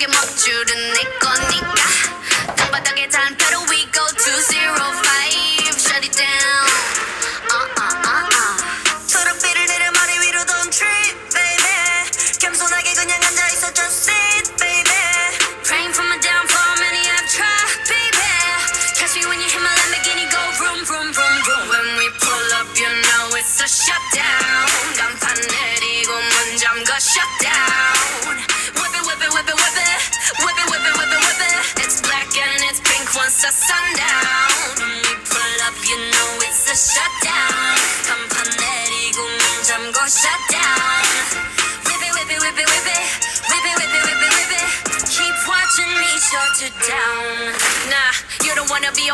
여기 먹줄은 내 거니까 땅바닥에 단표로 we go 205 shut it down 초록빛을 내려 머리 위로 don't trip baby 겸손하게 그냥 앉아있어 just sit baby praying for my downfall many I've tried baby catch me when you hit my Lamborghini go vroom vroom vroom vroom when we pull up you know it's a shutdown 간판 내리고 문 잠궈 shutdown whip it whip it whip it whip it whip it whip it whip it whip it it's black and it's pink once the sundown when we pull up you know it's a shutdown 간판 내리고 문 잠궈 shutdown whip it whip it whip it whip it whip it whip it whip it whip it keep watching me shut it down nah you don't wanna be on